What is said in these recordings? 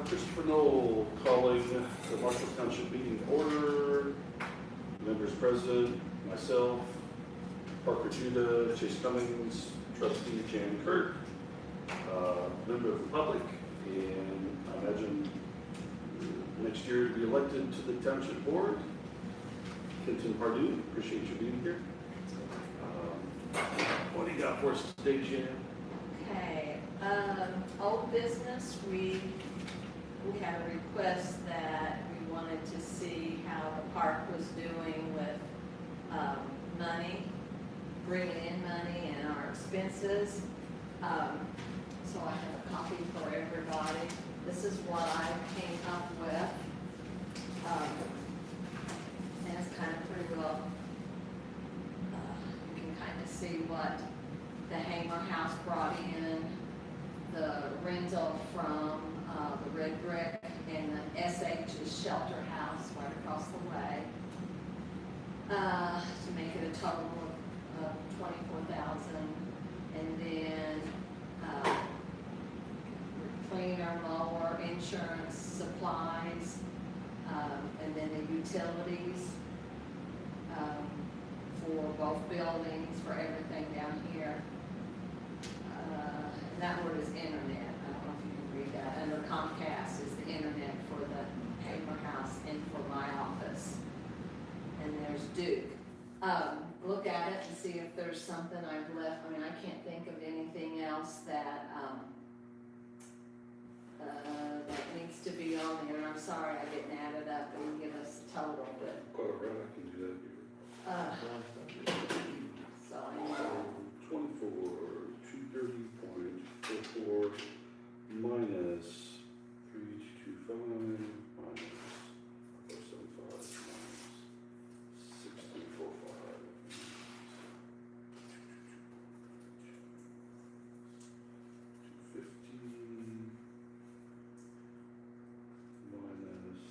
Christopher Knoll calling the Marshall Township meeting to order. Members present, myself, Parker Judah, Chase Cummings, trustee Jan Kirk, member of the public, and I imagine next year to be elected to the Township Board. Kenton Pardue, appreciate you being here. What do you got for us today, Jan? Okay, old business, we had a request that we wanted to see how the park was doing with, money, bringing in money and our expenses. So I have a copy for everybody. This is what I came up with. And it's kind of pretty well, you can kind of see what the Hamer House brought in, the rental from the Red Brick, and the SH's Shelter House right across the way, to make it a total of $24,000. And then cleaner, mower, insurance, supplies, and then the utilities for both buildings, for everything down here. And that word is internet. I don't know if you can read that. Under Comcast is the internet for the Hamer House and for my office. And there's Duke. Look at it and see if there's something I've left. I mean, I can't think of anything else that that needs to be on there. And I'm sorry I didn't add it up and give us a total, but Quite all right, I can do that here. so anyway. 24, 230.44 minus 3225 minus 475 minus 1645. 250 minus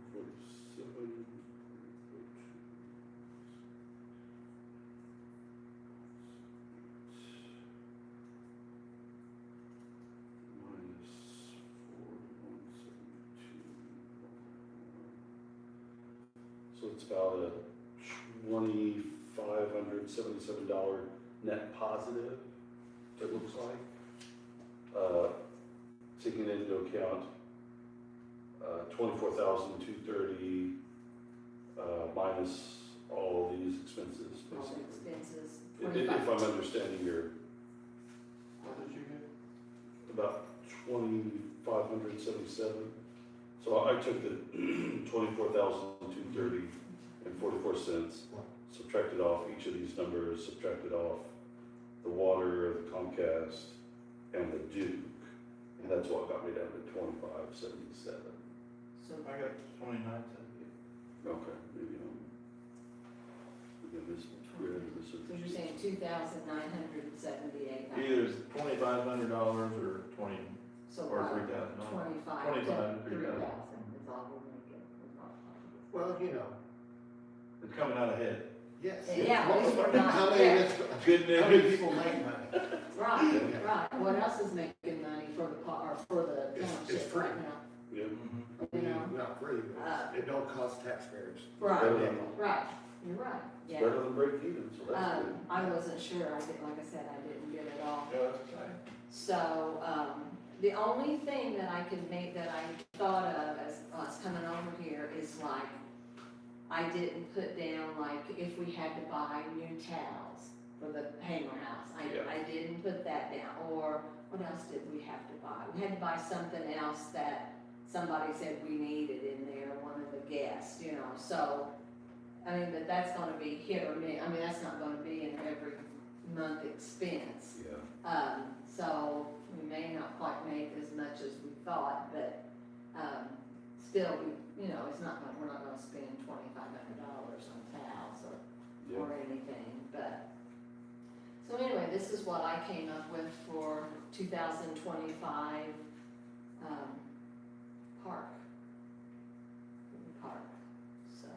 447. So it's about a $2,577 net positive, it looks like. Taking into account 24,230 minus all these expenses, All the basically. expenses. If I'm understanding your, What did you get? about 2,577. So I took the 24,230 and 44 cents, subtracted off each of these numbers, subtracted off the water, the Comcast, and the Duke, and that's what got me down to 2577. So I got 29.78. Okay, maybe I'm this grid, this So you're saying 2,978. Either it's $2,500 or 20, So or about 3,000. 25 25, to 3,000 is all we're gonna get. Well, you know, It's coming out ahead. yes. Yeah, at least we're not- How many, yeah. Good how many news. people make money? Right, right. What else is making money for the or for the It's township free. right now? Yeah. You know? Not free, but it don't cost taxpayers. Right, Yeah. right. You're right, yeah. Better than break even, so that's good. I wasn't sure. I did, like I said, I didn't get it all. Yeah, that's right. So, the only thing that I could make, that I thought of as I was coming over here is like, I didn't put down like if we had to buy new towels for the Hamer House. Yeah. I didn't put that down. Or what else did we have to buy? We had to buy something else that somebody said we needed in there, one of the guests, you know, so, I mean, but that's gonna be hit or miss. I mean, that's not gonna be an every month expense. Yeah. So we may not quite make as much as we thought, but, still, we, you know, it's not gonna, we're not gonna spend $2,500 on towels Yeah. or anything, but. So anyway, this is what I came up with for 2025, park, so.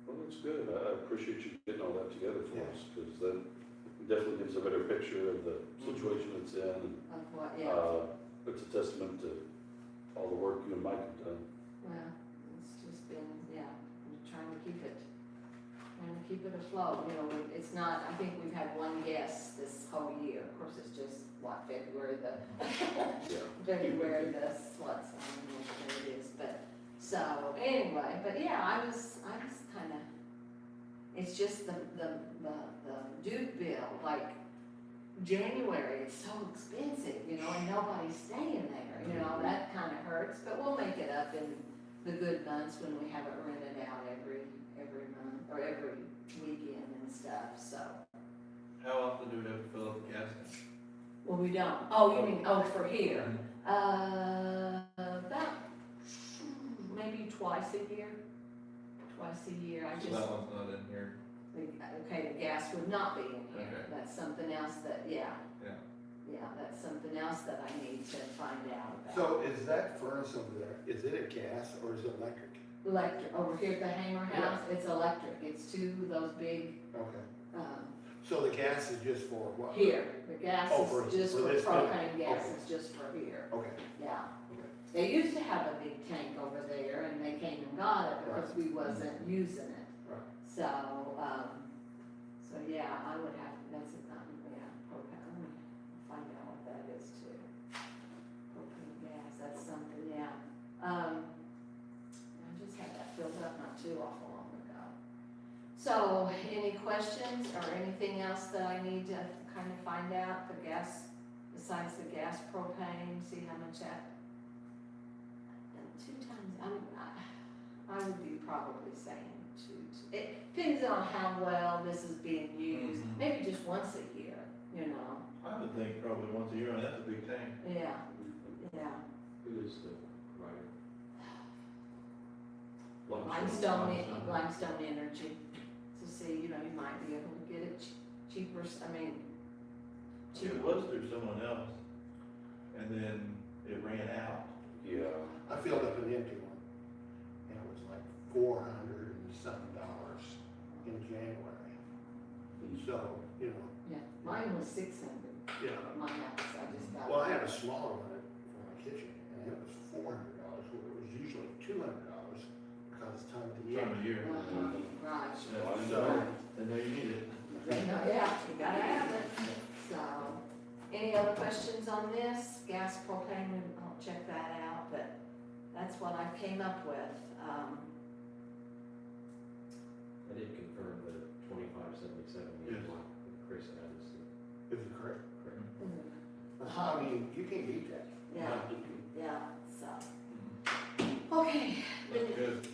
Well, that's good. I appreciate you getting all that together for us, because that definitely gives a better picture of the situation it's in. Of what, yeah, It's a testament to all the work you and Mike have done. Well, it's just been, yeah, I'm trying to keep it afloat, you know, it's not, I think we've had one guest this whole year, of course, it's just, what, February the, Yeah. February the, what's, I don't know what it is, but, so, anyway, but yeah, I was kinda, it's just the Duke bill, like, January, it's so expensive, you know, and nobody's staying there, you know, that kinda hurts, but we'll make it up in the good months when we have it rented out every month, or every weekend and stuff, so. How often do we have to fill up the gas tank? Well, we don't, oh, you mean, oh, for here, about maybe twice a year, I So just, that one's not in here. okay, the gas would not be in here, Okay. that's something else that, yeah. Yeah. Yeah, that's something else that I need to find out about. So is that furnace over there, is it a gas or is it electric? Electric, over here at the hangar house, it's electric, it's two of those big, Okay. So the gas is just for what? here, the gas Oh, for- is just for for this propane building. gas, Okay. is just for here, Okay. yeah. Okay. They used to have a big tank over there and they came and got it because we wasn't using it. Right. So, yeah, I would have, that's, yeah, propane, let me find out what that is too. Propane gas, that's something, yeah. I just had that filled up not too awful long ago. So, any questions or anything else that I need to kind of find out, the gas, besides the gas propane, see how much that? And 2 times, I would be probably saying 2, it depends on how well this is being used, Mhm. maybe just once a year, you know, I would think probably once a year, and that's a big tank. yeah, yeah. Who is the writer? Limestone Energy, to see, you know, you might be able to get it cheaper, I mean, It cheaper. was through someone else, and then it ran out. Yeah. I filled up an empty one, and it was like $400 and something in January. And so, you know, Yeah, mine was 600 yeah. at my house, I just got. Well, I had a smaller one for my kitchen, and it was $400, where it was usually $200 because it's time of the year. Time of year. Right. Yeah, So- I know you need it. Yeah, you gotta have it, so, any other questions on this, gas, propane, I'll check that out, but that's what I came up with, I did confirm the 2577 Yes. one with Chris Adams. Is it correct? Correct. I mean, you can't beat that. yeah, so. Mhm. Okay, That's good.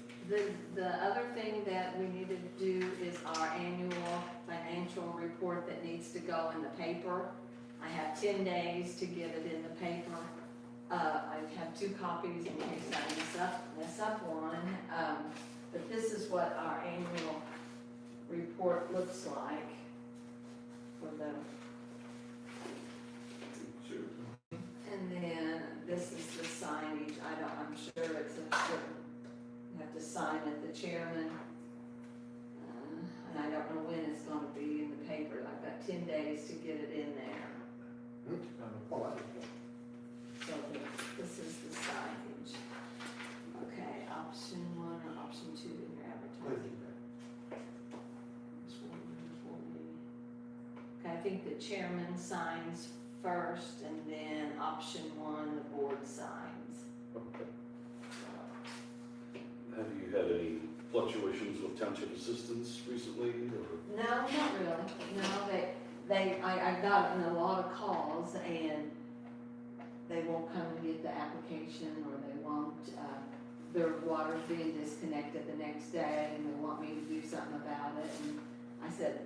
the other thing that we need to do is our annual financial report that needs to go in the paper. I have 10 days to get it in the paper. I have 2 copies in case I mess up one. But this is what our annual report looks like for the, Sure. and then this is the signage. I'm sure it's you have to sign it, the chairman. And I don't know when it's gonna be in the paper. I've got 10 days to get it in there. Oh, I don't know. So this is the signage. Okay, option 1 or option 2 in your advertising. Okay, I think the chairman signs first and then option 1, the board signs. Okay. Have you had any fluctuations with township assistants recently, or? No, not really. No, I've gotten a lot of calls and they won't come and get the application, or they won't, their water's being disconnected the next day and they want me to do something about it. And I said,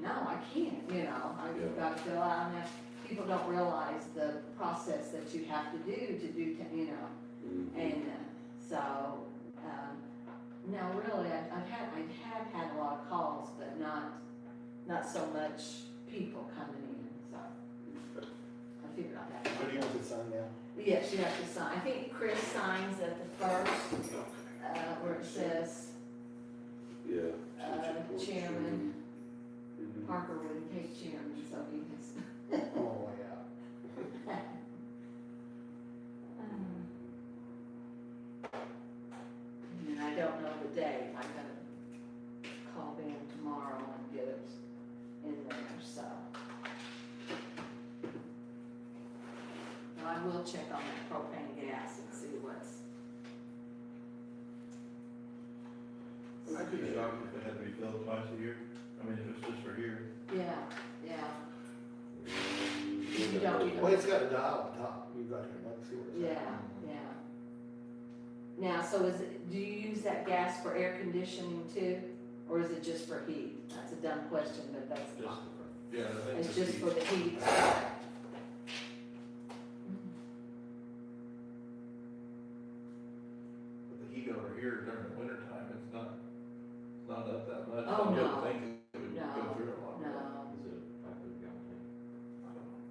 no, I can't, you know, I've Yeah. got to fill out, and people don't realize the process that you have to do, you know. Mhm. And so, no, really, I have had a lot of calls, but not so much people coming in, so Okay. I figured I'd have to. What do you want to sign now? Yes, you have to sign, I think Chris signs at the first, Okay. where it says, Yeah. chairman. Mhm. Parker wouldn't take chairman, so he has. Oh, yeah. don't know the date, I gotta call them tomorrow and get it in there, so. But I will check on that propane gas and see what's. I could be shocked if it had to be filled twice a year. I mean, if it's just for here. Yeah, yeah. You don't, Well, it's got a dial on top, you got to, let's see what it's. yeah, yeah. Now, so is it, do you use that gas for air conditioning too, or is it just for heat? That's a dumb question, but that's Just not. the Yeah, I think It's just heat. for the heat. But the heat over here during the winter time, it's not up that much. Oh, I no. wouldn't think it would No, go through a lot. No. Is it a 500 gallon tank? I don't know.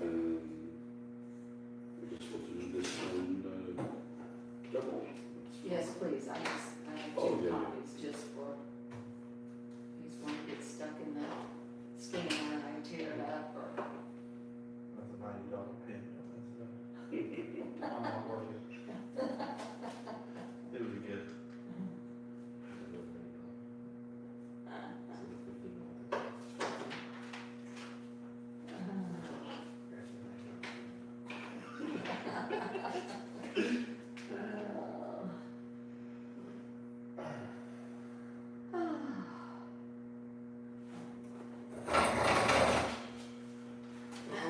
And I guess we'll do this one, double. Yes, please, I have Oh, two yeah. copies just for, in case one gets stuck in the scanner and I tear it up or. That's a $90 pen. I'm not working. It was a gift.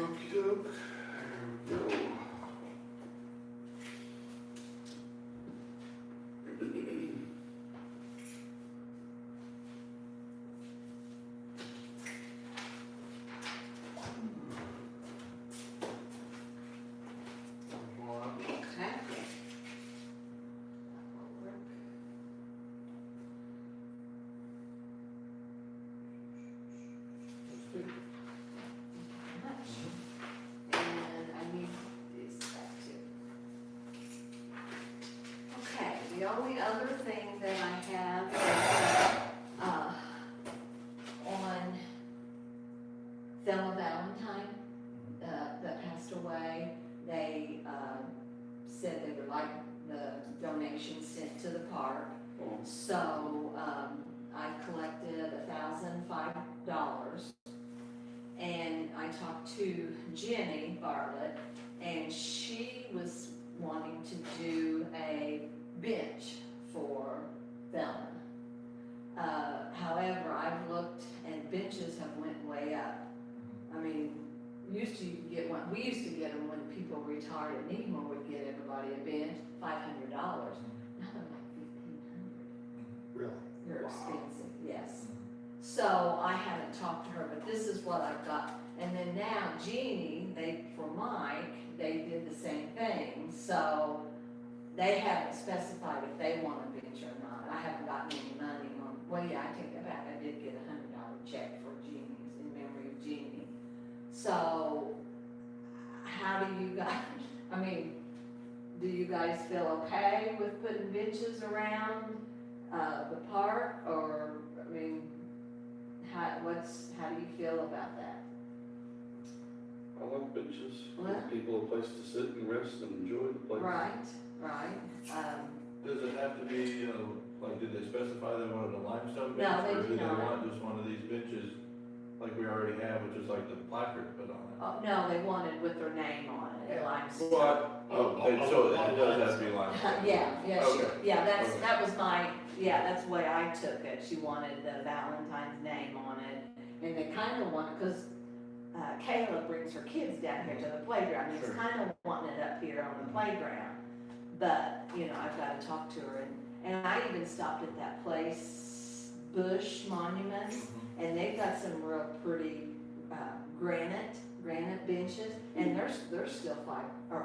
Okey-doke, there we go. Okay. And I need this back too. Okay, the only other thing that I have is, on Thelma Valentine, that passed away, they, said they would like the donation sent to the park. Oh, So, I collected $1,005. And I talked to Jenny Bartlett, and she was wanting to do a bench for them. However, I've looked and benches have went way up. I mean, we used to get them when people retired at Needmore would get everybody a bench, $500. Now they're like $1,500. Really? They're Wow. expensive, yes. So I haven't talked to her, but this is what I've got. And then now Jeannie, for Mike, they did the same thing. So they haven't specified if they want a bench or not. I haven't gotten any money on, well, yeah, I take that back. I did get a $100 check for Jeannie's, in memory of Jeannie. So how do you guys, I mean, do you guys feel okay with putting benches around the park, or, I mean, how do you feel about that? I like benches, Well- give people a place to sit and rest and enjoy the place. Right, Does it have to be, like, did they specify they wanted a limestone No, bench? they Or did do they not. want just one of these benches like we already have, which is like the placard put on it? oh, no, they wanted with their name on it, Yeah. limestone. So it does have to be limestone? Yeah, Okay. that's, Okay. that was that's the way I took it. She wanted the Valentine's name on it, and they kinda wanted, cause Kayla brings her kids down here to the playground, and Sure. it's kinda wanting it up here on the playground. But, I've gotta talk to her, and I even stopped at that place, Bush Monument, and they've got some real pretty, granite benches, and they're still they're still $1,500,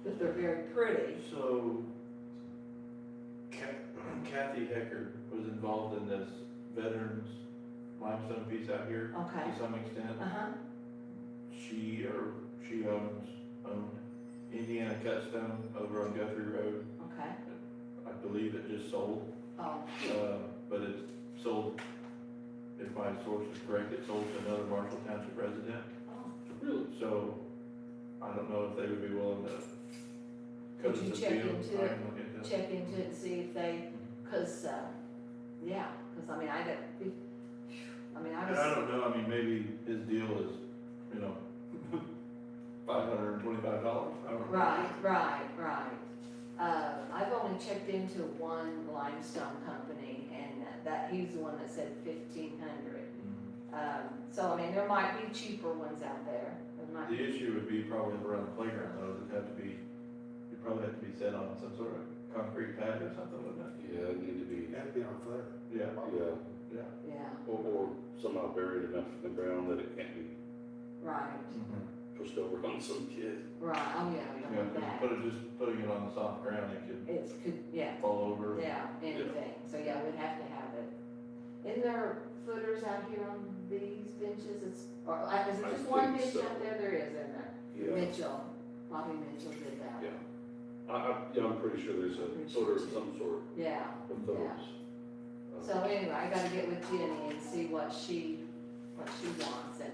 but they're very pretty. So Kathy Hecker was involved in this veterans limestone piece out here Okay, to some extent. uh-huh, She owned Indiana Cutstone over on Guthrie Road. okay, I believe it just sold, oh, but it sold, if my source is correct, it sold to another Marshall Township resident. oh, Really? So I don't know if they would be willing to cut Would you us a check deal. into I it? can look into it. Check into it and see if they, cause, yeah, cause I mean, I got, I mean, I And I was, don't know, I mean, maybe his deal is, you know, $525, I don't know. right. I've only checked into one limestone company and that, he's the one that said 1,500. Mhm. So I mean, there might be cheaper ones out there. There might The be. issue would be probably around the playground though, it'd have to be, you'd probably have to be set on some sort of concrete pad or something, wouldn't it? Yeah, it need to be, That'd be on foot. Yeah, yeah, Yeah, or somehow buried enough in the ground that it can't be right, pushed over on some kid. right, oh yeah, we don't Yeah, want that. putting it on the soft ground, it could It's, yeah, fall over. yeah, anything, so yeah, we'd have to have it. Isn't there footers out here on these benches? It's, or, is it I just one think bench so. out there? There is, isn't there? Yeah, Mitchell, Bobby Mitchell did that. yeah. Yeah, I'm pretty sure there's a Pretty footer sure of some sort Yeah, of those. so anyway, I gotta get with Jenny and see what she wants, and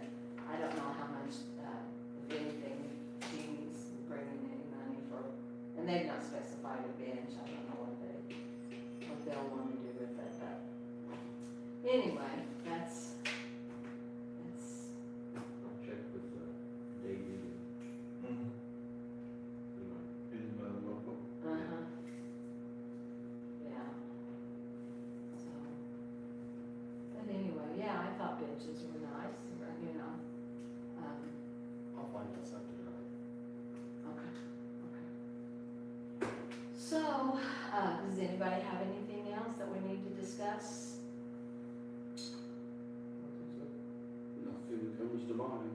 I don't know how much, if anything, if she needs bringing any money for, and they've not specified a bench, I don't know what they'll wanna do with it, but anyway, that's, I'll check with Davey, Mhm. you know, He's another local. uh-huh. Yeah. So, but anyway, yeah, I thought benches were nice, you know, I'll find out something. okay, okay. So, does anybody have anything else that we need to discuss? Nothing comes to mind.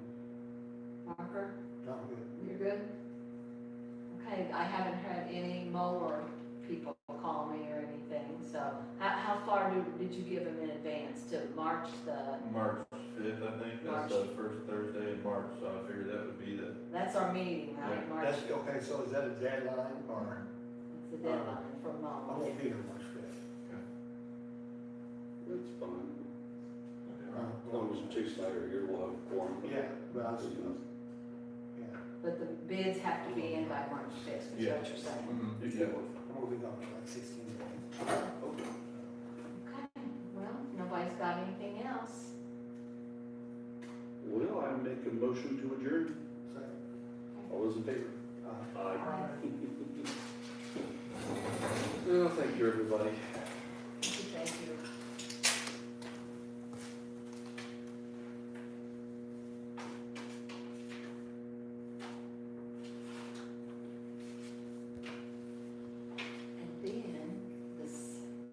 Marker, Not good. you're good? Okay, I haven't had any mower people call me or anything, so how far did you give them in advance, to March the, March 5th, I think, March. that's the first Thursday in March, so I figured that would be the, that's our meeting, right, Yeah. March? That's, okay, so is that a deadline or? It's the deadline for I mowing. won't be here March 5th. That's fine. Uh, As long as Chase and I are here, we'll have a quorum. Yeah, but I was, yeah, But the bids have to be in by March fifth, is Yeah. what you're saying. yeah. I'm moving on for like 16 days. Okay. Okay, well, nobody's got anything else. Well, I make a motion to adjourn. Second. All those in favor? Uh, Aye. Well, thank you, everybody.